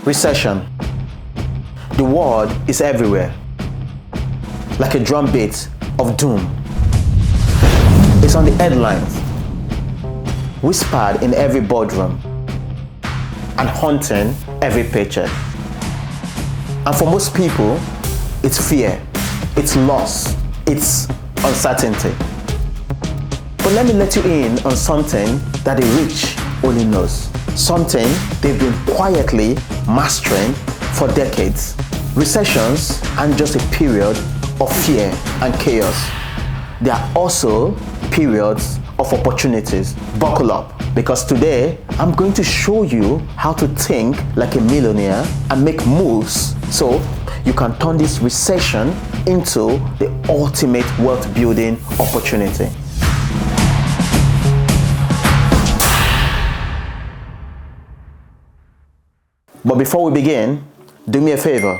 Recession. The word is everywhere, like a drumbeat of doom. It's on the headlines, whispered in every boardroom, and haunting every paycheck. And for most people, it's fear, it's loss, it's uncertainty. But let me let you in on something that the rich only knows. Something they've been quietly mastering for decades. Recessions aren't just a period of fear and chaos. They are also periods of opportunities. Buckle up, because today I'm going to show you how to think like a millionaire and make moves so you can turn this recession into the ultimate wealth building opportunity. But before we begin, do me a favor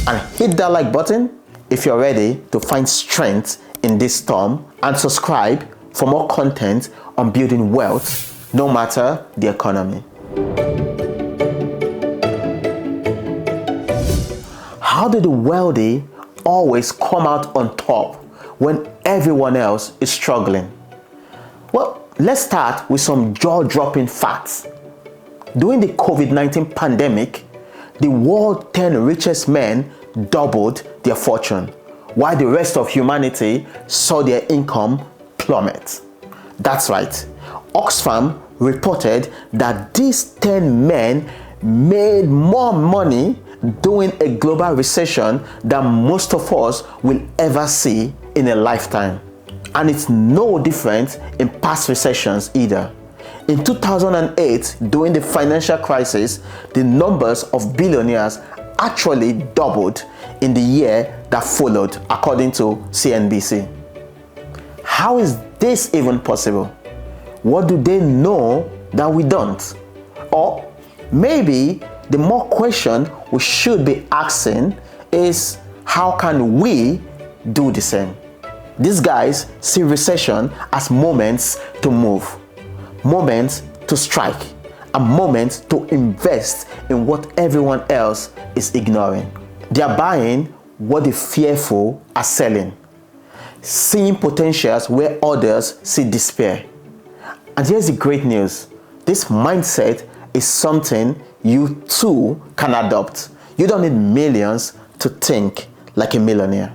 and hit that like button if you're ready to find strength in this storm, and subscribe for more content on building wealth no matter the economy. How do the wealthy always come out on top when everyone else is struggling? Well, let's start with some jaw-dropping facts. During the COVID-19 pandemic, the world's 10 richest men doubled their fortune, while the rest of humanity saw their income plummet. That's right. Oxfam reported that these 10 men made more money during a global recession than most of us will ever see in a lifetime. And it's no different in past recessions either. In 2008, during the financial crisis, the numbers of billionaires actually doubled in the year that followed, according to CNBC. How is this even possible? What do they know that we don't? Or maybe the more question we should be asking is, how can we do the same? These guys see recession as moments to move, moments to strike, a moment to invest in what everyone else is ignoring. They are buying what the fearful are selling, seeing potentials where others see despair. And here's the great news. This mindset is something you too can adopt. You don't need millions to think like a millionaire.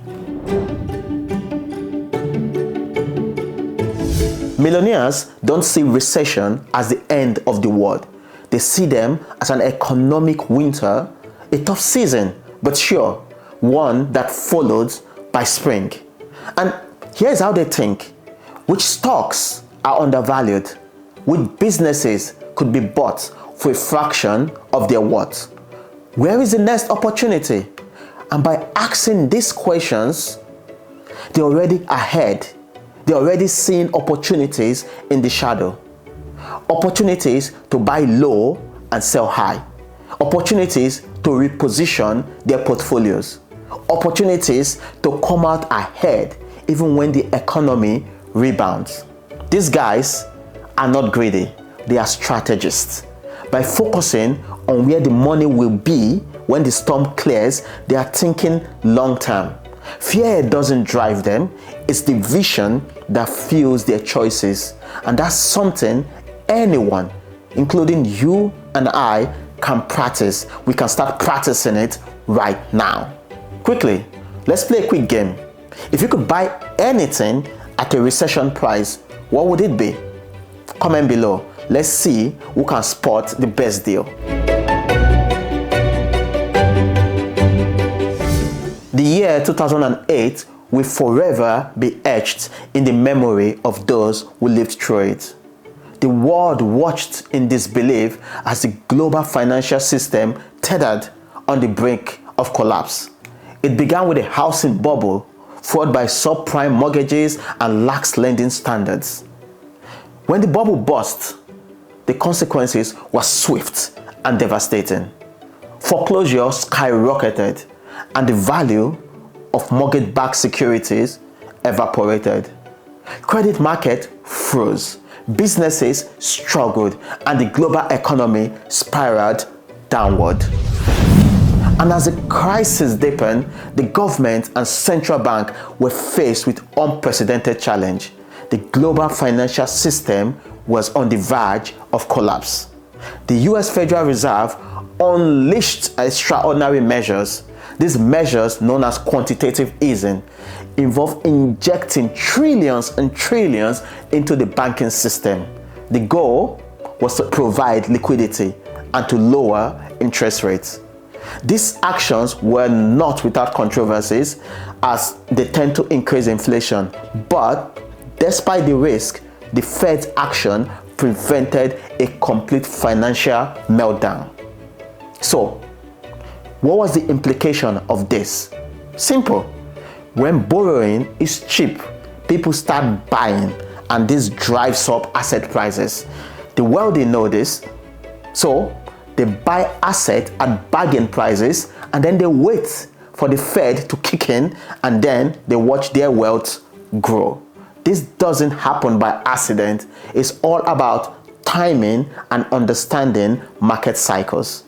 Millionaires don't see recession as the end of the world. They see them as an economic winter, a tough season, but sure, one that followed by spring. And here's how they think. Which stocks are undervalued? Which businesses could be bought for a fraction of their worth? Where is the next opportunity? And by asking these questions, they're already ahead. They're already seeing opportunities in the shadow. Opportunities to buy low and sell high. Opportunities to reposition their portfolios. Opportunities to come out ahead even when the economy rebounds. These guys are not greedy, they are strategists. By focusing on where the money will be when the storm clears, they are thinking long term. Fear doesn't drive them, it's the vision that fuels their choices. And that's something anyone, including you and I, can practice. We can start practicing it right now. Quickly, let's play a quick game. If you could buy anything at a recession price, what would it be? Comment below. Let's see who can spot the best deal. The year 2008 will forever be etched in the memory of those who lived through it. The world watched in disbelief as the global financial system teetered on the brink of collapse. It began with a housing bubble fueled by subprime mortgages and lax lending standards. When the bubble burst, the consequences were swift and devastating. Foreclosure skyrocketed, and the value of mortgage-backed securities evaporated. Credit market froze, businesses struggled, and the global economy spiraled downward. And as the crisis deepened, the government and central bank were faced with unprecedented challenge. The global financial system was on the verge of collapse. The US Federal Reserve unleashed extraordinary measures. These measures, known as quantitative easing, involve injecting trillions and trillions into the banking system. The goal was to provide liquidity and to lower interest rates. These actions were not without controversies, as they tend to increase inflation, but despite the risk, the Fed's action prevented a complete financial meltdown. So, what was the implication of this? Simple. When borrowing is cheap, people start buying, and this drives up asset prices. The wealthy know this, so they buy assets at bargain prices, and then they wait for the Fed to kick in, and then they watch their wealth grow. This doesn't happen by accident. It's all about timing and understanding market cycles.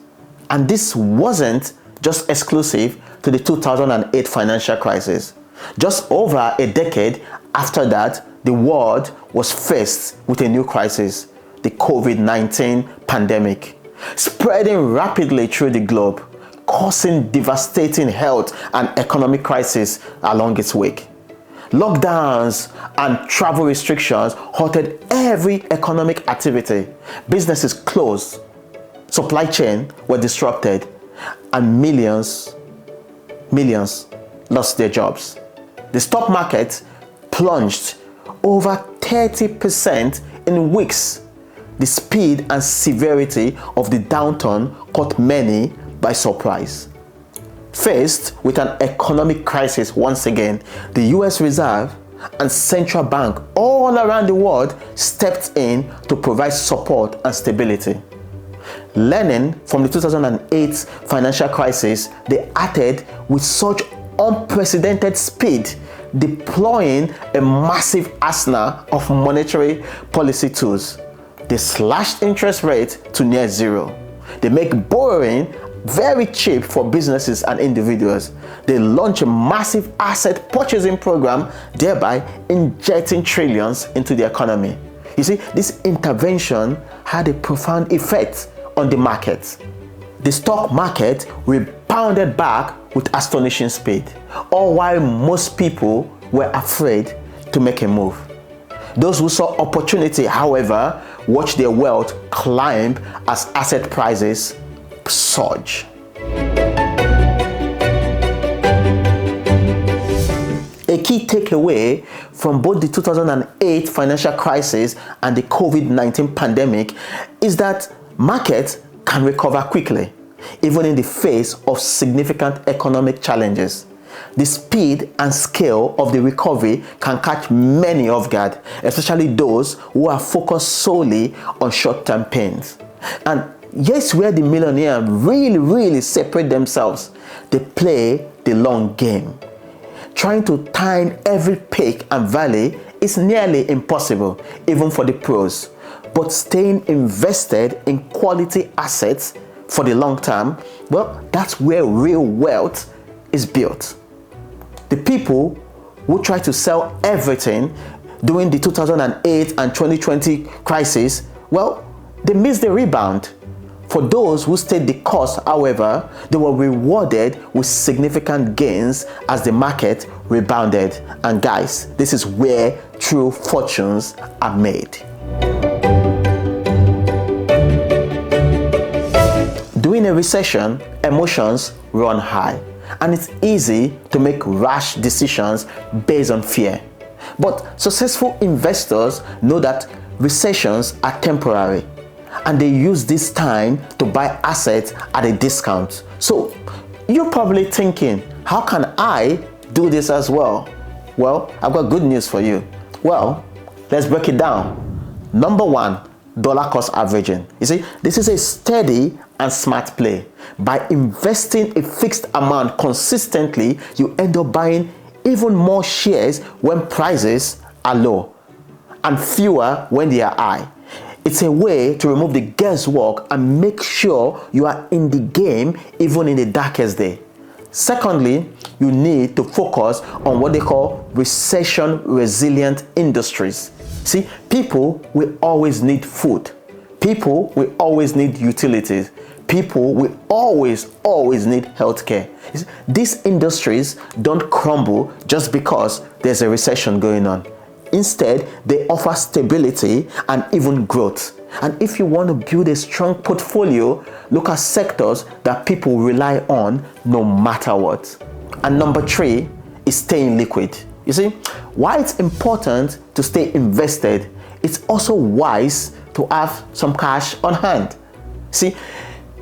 And this wasn't just exclusive to the 2008 financial crisis. Just over a decade after that, the world was faced with a new crisis, the COVID-19 pandemic, spreading rapidly through the globe, causing devastating health and economic crisis along its wake. Lockdowns and travel restrictions halted every economic activity. Businesses closed, supply chains were disrupted, and millions lost their jobs. The stock market plunged over 30% in weeks. The speed and severity of the downturn caught many by surprise. Faced with an economic crisis once again, the US Reserve and central bank all around the world stepped in to provide support and stability. Learning from the 2008 financial crisis, they acted with such unprecedented speed, deploying a massive arsenal of monetary policy tools. They slashed interest rates to near zero. They make borrowing very cheap for businesses and individuals. They launch a massive asset purchasing program, thereby injecting trillions into the economy. You see, this intervention had a profound effect on the market. The stock market rebounded back with astonishing speed, all while most people were afraid to make a move. Those who saw opportunity, however, watched their wealth climb as asset prices surge. A key takeaway from both the 2008 financial crisis and the COVID-19 pandemic is that markets can recover quickly, even in the face of significant economic challenges. The speed and scale of the recovery can catch many off guard, especially those who are focused solely on short-term pains. And here's where the millionaires really separate themselves. They play the long game. Trying to time every peak and valley is nearly impossible, even for the pros. But staying invested in quality assets for the long term, well, that's where real wealth is built. The people who try to sell everything during the 2008 and 2020 crisis, well, they missed the rebound. For those who stayed the course, however, they were rewarded with significant gains as the market rebounded. And guys, this is where true fortunes are made. During a recession, emotions run high, and it's easy to make rash decisions based on fear. But successful investors know that recessions are temporary, and they use this time to buy assets at a discount. So you're probably thinking, how can I do this as well? Well, I've got good news for you. Well, let's break it down. Number one, dollar cost averaging. You see, this is a steady and smart play. By investing a fixed amount consistently, you end up buying even more shares when prices are low and fewer when they are high. It's a way to remove the guesswork and make sure you are in the game even in the darkest day. Secondly, you need to focus on what they call recession-resilient industries. See, people will always need food. People will always need utilities. People will always need healthcare. These industries don't crumble just because there's a recession going on. Instead, they offer stability and even growth. And if you want to build a strong portfolio, look at sectors that people rely on no matter what. And number 3 is staying liquid. You see, while it's important to stay invested, it's also wise to have some cash on hand. See,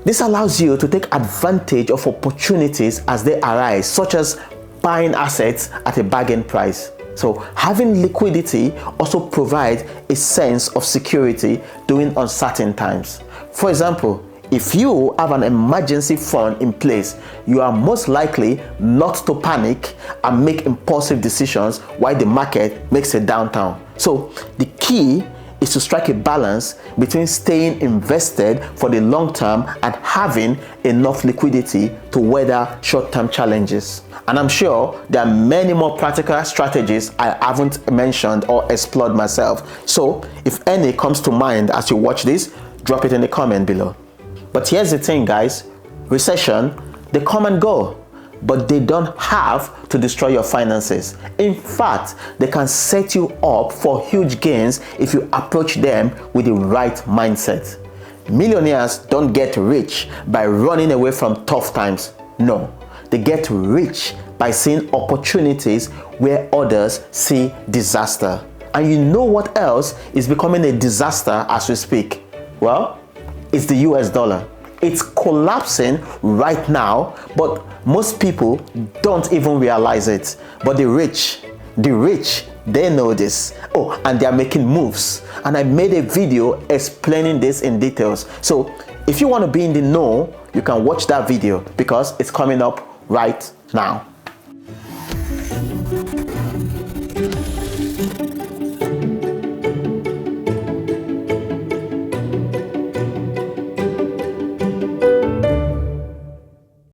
this allows you to take advantage of opportunities as they arise, such as buying assets at a bargain price. So having liquidity also provides a sense of security during uncertain times. For example, if you have an emergency fund in place, you are most likely not to panic and make impulsive decisions while the market makes a downturn. So the key is to strike a balance between staying invested for the long term and having enough liquidity to weather short-term challenges. And I'm sure there are many more practical strategies I haven't mentioned or explored myself. So if any comes to mind as you watch this, drop it in the comment below. But here's the thing, guys, recession, they come and go, but they don't have to destroy your finances. In fact, they can set you up for huge gains if you approach them with the right mindset. Millionaires don't get rich by running away from tough times. No, they get rich by seeing opportunities where others see disaster. And you know what else is becoming a disaster as we speak? Well, it's the US dollar. It's collapsing right now, but most people don't even realize it. But the rich, they know this. Oh, and they are making moves. And I made a video explaining this in details. So if you want to be in the know, you can watch that video because it's coming up right now.